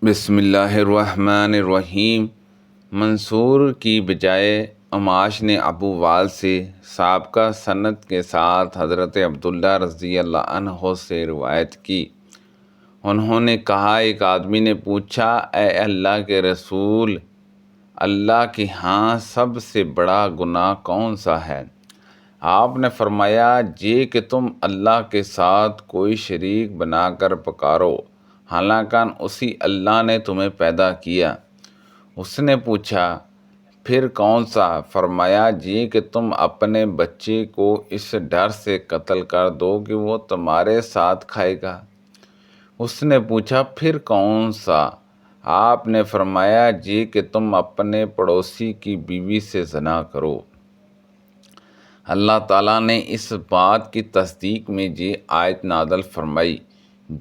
بسم اللہ الرحمن الرحیم۔ منصور کی بجائے عماش نے ابو وال سے سابقہ سند کے ساتھ حضرت عبداللہ رضی اللہ عنہ سے روایت کی۔ انہوں نے کہا، ایک آدمی نے پوچھا، اے اللہ کے رسول، اللہ کے ہاں سب سے بڑا گناہ کون سا ہے؟ آپ نے فرمایا، یہ کہ تم اللہ کے ساتھ کوئی شریک بنا کر پکارو، حالانکہ اسی اللہ نے تمہیں پیدا کیا۔ اس نے پوچھا، پھر کون سا؟ فرمایا، یہ کہ تم اپنے بچے کو اس ڈر سے قتل کر دو کہ وہ تمہارے ساتھ کھائے گا۔ اس نے پوچھا، پھر کون سا؟ آپ نے فرمایا، یہ کہ تم اپنے پڑوسی کی بیوی سے زنا کرو۔ اللہ تعالیٰ نے اس بات کی تصدیق میں یہ آیت نازل فرمائی،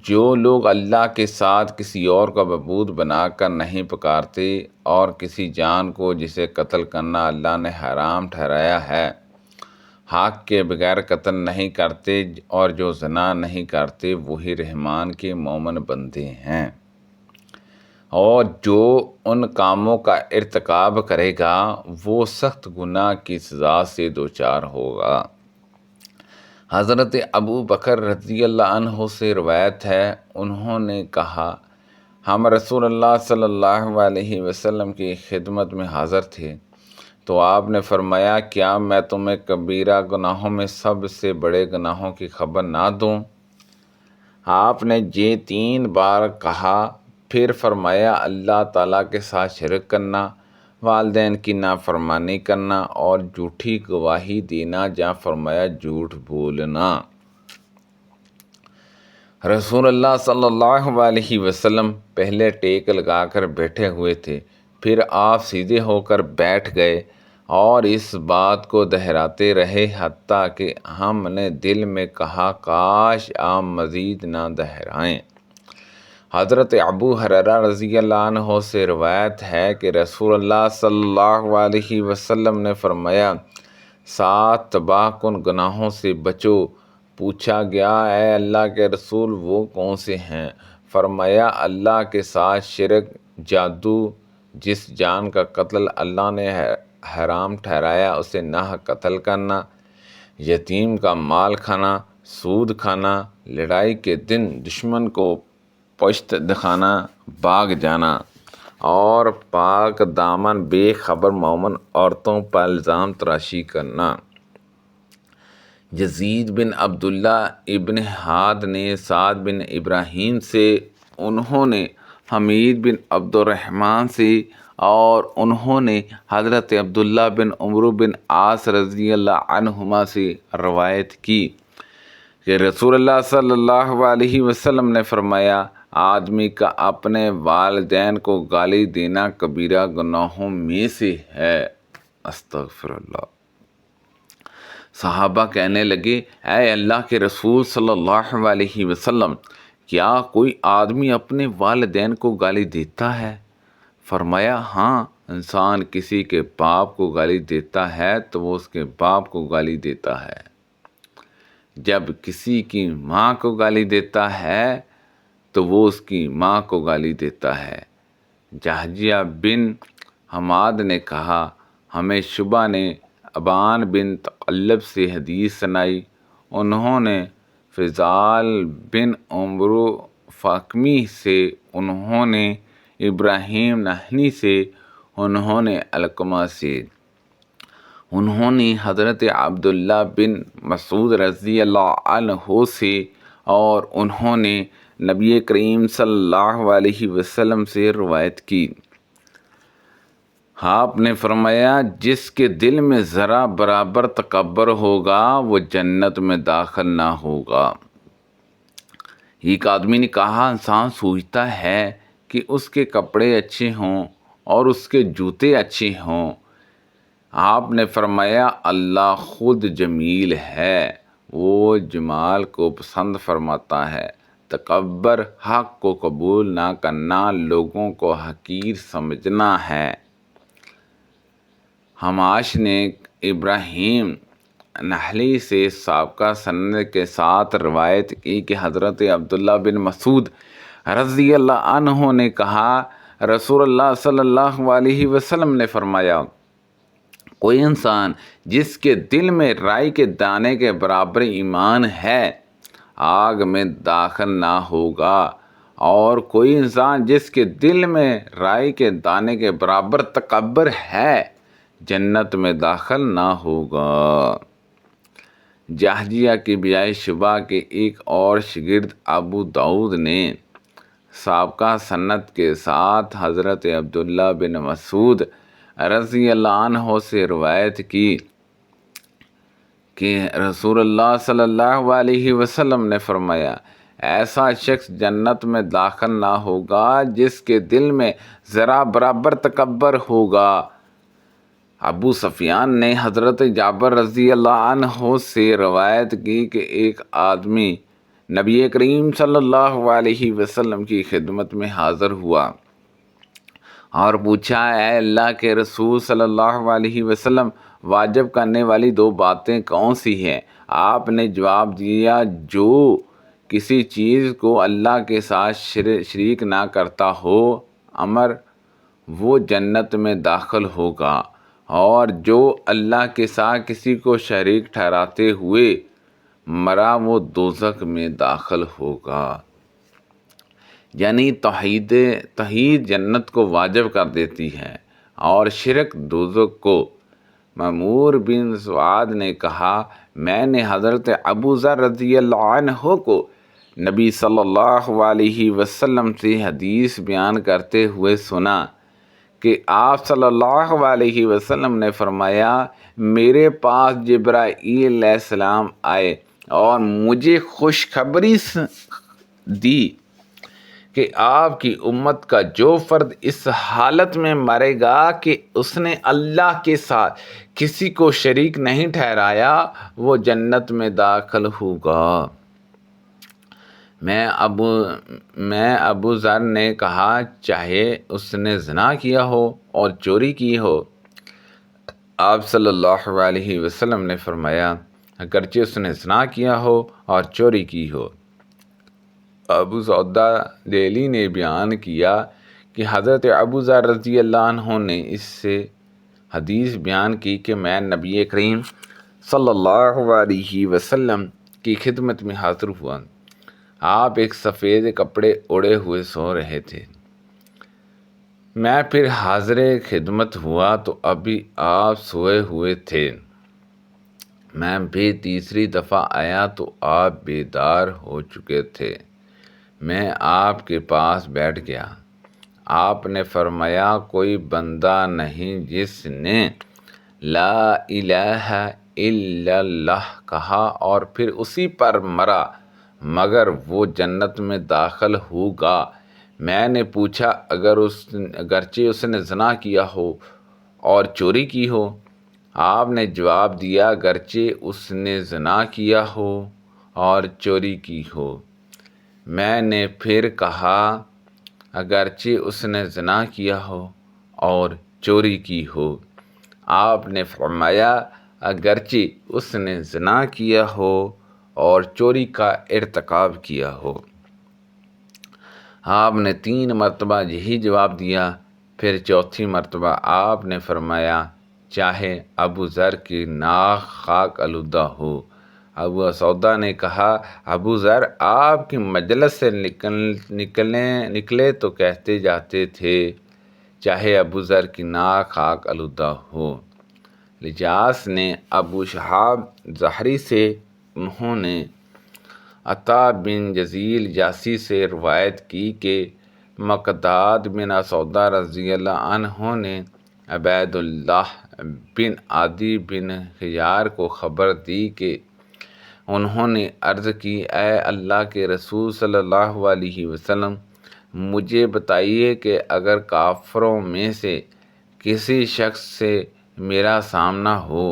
جو لوگ اللہ کے ساتھ کسی اور کا معبود بنا کر نہیں پکارتے اور کسی جان کو جسے قتل کرنا اللہ نے حرام ٹھہرایا ہے، حق کے بغیر قتل نہیں کرتے اور جو زنا نہیں کرتے، وہی رحمان کے مومن بندے ہیں۔ اور جو ان کاموں کا ارتکاب کرے گا وہ سخت گناہ کی سزا سے دوچار ہوگا۔ حضرت ابو بکر رضی اللہ عنہ سے روایت ہے، انہوں نے کہا، ہم رسول اللہ صلی اللہ علیہ وسلم کی خدمت میں حاضر تھے تو آپ نے فرمایا، کیا میں تمہیں کبیرہ گناہوں میں سب سے بڑے گناہوں کی خبر نہ دوں؟ آپ نے یہ 3 بار کہا، پھر فرمایا، اللہ تعالیٰ کے ساتھ شرک کرنا، والدین کی نافرمانی کرنا اور جھوٹی گواہی دینا، جہاں فرمایا جھوٹ بولنا۔ رسول اللہ صلی اللہ علیہ وسلم پہلے ٹیک لگا کر بیٹھے ہوئے تھے، پھر آپ سیدھے ہو کر بیٹھ گئے اور اس بات کو دہراتے رہے حتیٰ کہ ہم نے دل میں کہا، کاش آپ مزید نہ دہرائیں۔ حضرت ابو ہریرہ رضی اللہ عنہ سے روایت ہے کہ رسول اللہ صلی اللہ علیہ وسلم نے فرمایا، 7 تباہ کن گناہوں سے بچو۔ پوچھا گیا، اے اللہ کے رسول وہ کون سے ہیں؟ فرمایا، اللہ کے ساتھ شرک، جادو، جس جان کا قتل اللہ نے حرام ٹھہرایا اسے ناحق قتل کرنا، یتیم کا مال کھانا، سود کھانا، لڑائی کے دن دشمن کو پشت دکھانا، بھاگ جانا اور پاک دامن بے خبر مومن عورتوں پر الزام تراشی کرنا۔ یزید بن عبداللہ ابن حاد نے سعد بن ابراہیم سے، انہوں نے حمید بن عبد الرحمن سے اور انہوں نے حضرت عبداللہ بن عمرو بن عاص رضی اللہ عنہما سے روایت کی کہ رسول اللہ صلی اللہ علیہ وسلم نے فرمایا، آدمی کا اپنے والدین کو گالی دینا کبیرہ گناہوں میں سے ہے۔ استغفر اللہ۔ صحابہ کہنے لگے، اے اللہ کے رسول صلی اللہ علیہ وسلم، کیا کوئی آدمی اپنے والدین کو گالی دیتا ہے؟ فرمایا، ہاں، انسان کسی کے باپ کو گالی دیتا ہے تو وہ اس کے باپ کو گالی دیتا ہے۔ جب کسی کی ماں کو گالی دیتا ہے تو وہ اس کی ماں کو گالی دیتا ہے۔ جہجیہ بن حماد نے کہا، ہمیں شعبہ نے ابان بن تقلب سے حدیث سنائی، انہوں نے فضال بن عمرو فاکمی سے، انہوں نے ابراہیم نحنی سے، انہوں نے علقمہ سے، انہوں نے حضرت عبداللہ بن مسعود رضی اللہ عنہ سے اور انہوں نے نبی کریم صلی اللہ علیہ وسلم سے روایت کی۔ آپ نے فرمایا، جس کے دل میں ذرا برابر تکبر ہوگا وہ جنت میں داخل نہ ہوگا۔ ایک آدمی نے کہا، انسان سوچتا ہے کہ اس کے کپڑے اچھے ہوں اور اس کے جوتے اچھے ہوں۔ آپ نے فرمایا، اللہ خود جمیل ہے، وہ جمال کو پسند فرماتا ہے۔ تکبر حق کو قبول نہ کرنا، لوگوں کو حقیر سمجھنا ہے۔ حماش نے ابراہیم نحلی سے سابقہ سند کے ساتھ روایت کی کہ حضرت عبداللہ بن مسعود رضی اللہ عنہ نے کہا رسول اللہ صلی اللہ علیہ وسلم نے فرمایا کوئی انسان جس کے دل میں رائی کے دانے کے برابر ایمان ہے آگ میں داخل نہ ہوگا، اور کوئی انسان جس کے دل میں رائی کے دانے کے برابر تکبر ہے جنت میں داخل نہ ہوگا۔ جہجیہ کی بیائی شبہ کے ایک اور شاگرد ابو داؤد نے سابقہ سند کے ساتھ حضرت عبداللہ بن مسعود رضی اللہ عنہ سے روایت کی کہ رسول اللہ صلی اللہ علیہ وسلم نے فرمایا ایسا شخص جنت میں داخل نہ ہوگا جس کے دل میں ذرا برابر تکبر ہوگا۔ ابو سفیان نے حضرت جابر رضی اللہ عنہ سے روایت کی کہ ایک آدمی نبی کریم صلی اللہ علیہ وسلم کی خدمت میں حاضر ہوا اور پوچھا اے اللہ کے رسول صلی اللہ علیہ وسلم واجب کرنے والی 2 باتیں کون سی ہیں؟ آپ نے جواب دیا جو کسی چیز کو اللہ کے ساتھ شریک نہ کرتا ہو امر وہ جنت میں داخل ہوگا، اور جو اللہ کے ساتھ کسی کو شریک ٹھہراتے ہوئے مرا وہ دوزخ میں داخل ہوگا۔ یعنی توحید جنت کو واجب کر دیتی ہے اور شرک دوزخ کو۔ معمر بن سعد نے کہا میں نے حضرت ابو ذر رضی اللہ عنہ کو نبی صلی اللہ علیہ وسلم سے حدیث بیان کرتے ہوئے سنا کہ آپ صلی اللہ علیہ وسلم نے فرمایا میرے پاس جبرائیل علیہ السلام آئے اور مجھے خوشخبری دی کہ آپ کی امت کا جو فرد اس حالت میں مرے گا کہ اس نے اللہ کے ساتھ کسی کو شریک نہیں ٹھہرایا وہ جنت میں داخل ہوگا۔ میں ابو ذر نے کہا چاہے اس نے زنا کیا ہو اور چوری کی ہو؟ آپ صلی اللہ علیہ وسلم نے فرمایا اگرچہ اس نے زنا کیا ہو اور چوری کی ہو۔ ابو سعودہ دہلی نے بیان کیا کہ حضرت ابو ذر رضی اللہ عنہ نے اس سے حدیث بیان کی کہ میں نبی کریم صلی اللہ علیہ وسلم کی خدمت میں حاضر ہوا۔ آپ ایک سفید کپڑے اوڑے ہوئے سو رہے تھے۔ میں پھر حاضر خدمت ہوا تو ابھی آپ سوئے ہوئے تھے۔ میں بھی تیسری دفعہ آیا تو آپ بیدار ہو چکے تھے۔ میں آپ کے پاس بیٹھ گیا۔ آپ نے فرمایا کوئی بندہ نہیں جس نے لا الہ الا اللہ کہا اور پھر اسی پر مرا مگر وہ جنت میں داخل ہوگا۔ میں نے پوچھا اگرچہ اس نے زنا کیا ہو اور چوری کی ہو؟ آپ نے جواب دیا اگرچہ اس نے زنا کیا ہو اور چوری کی ہو۔ میں نے پھر کہا اگرچہ اس نے زنا کیا ہو اور چوری کی ہو۔ آپ نے فرمایا اگرچہ اس نے زنا کیا ہو اور چوری کا ارتکاب کیا ہو۔ آپ نے 3 مرتبہ یہی جواب دیا۔ پھر چوتھی مرتبہ آپ نے فرمایا چاہے ابو ذر کی ناک خاک آلودہ ہو۔ ابو سعودہ نے کہا ابو ذر آپ کی مجلس سے نکلے تو کہتے جاتے تھے چاہے ابو ذر کی ناک خاک آلودہ ہو۔ لجاس نے ابو شہاب زہری سے انہوں نے عطا بن جزیل جاسی سے روایت کی کہ مقداد بن اسودہ رضی اللہ عنہ نے عبید اللہ بن عدی بن خیار کو خبر دی کہ انہوں نے عرض کی اے اللہ کے رسول صلی اللہ علیہ وسلم مجھے بتائیے کہ اگر کافروں میں سے کسی شخص سے میرا سامنا ہو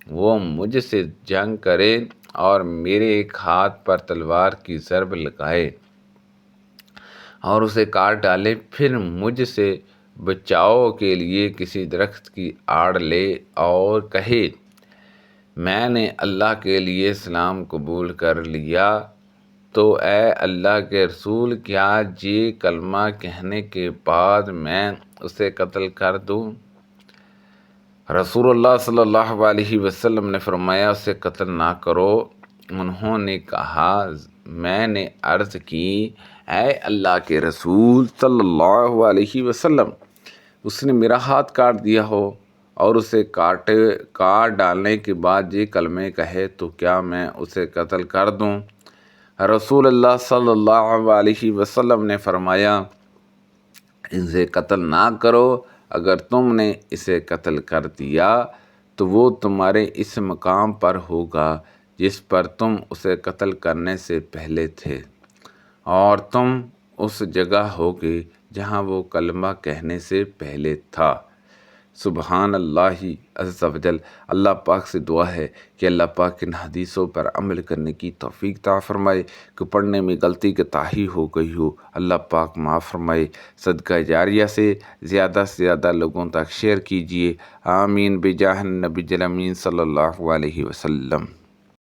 وہ مجھ سے جنگ کرے اور میرے ایک ہاتھ پر تلوار کی ضرب لگائے اور اسے کاٹ ڈالے پھر مجھ سے بچاؤ کے لیے کسی درخت کی آڑ لے اور کہے میں نے اللہ کے لیے اسلام قبول کر لیا تو اے اللہ کے رسول کیا یہ کلمہ کہنے کے بعد میں اسے قتل کر دوں؟ رسول اللہ صلی اللہ علیہ وسلم نے فرمایا اسے قتل نہ کرو۔ انہوں نے کہا میں نے عرض کی اے اللہ کے رسول صلی اللہ علیہ وسلم اس نے میرا ہاتھ کاٹ دیا ہو اور اسے کاٹ ڈالنے کے بعد یہ کلمے کہے تو کیا میں اسے قتل کر دوں؟ رسول اللہ صلی اللہ علیہ وسلم نے فرمایا اسے قتل نہ کرو، اگر تم نے اسے قتل کر دیا تو وہ تمہارے اس مقام پر ہوگا جس پر تم اسے قتل کرنے سے پہلے تھے، اور تم اس جگہ ہوگے جہاں وہ کلمہ کہنے سے پہلے تھا۔ سبحان اللہ عز و جل۔ اللہ پاک سے دعا ہے کہ اللہ پاک ان حدیثوں پر عمل کرنے کی توفیق عطا فرمائے، کہ پڑھنے میں غلطی کوتاہی ہو گئی ہو اللہ پاک معاف فرمائے۔ صدقہ جاریہ سے زیادہ لوگوں تک شیئر کیجیے۔ آمین بجاہ النبی الامین صلی اللہ علیہ وسلم۔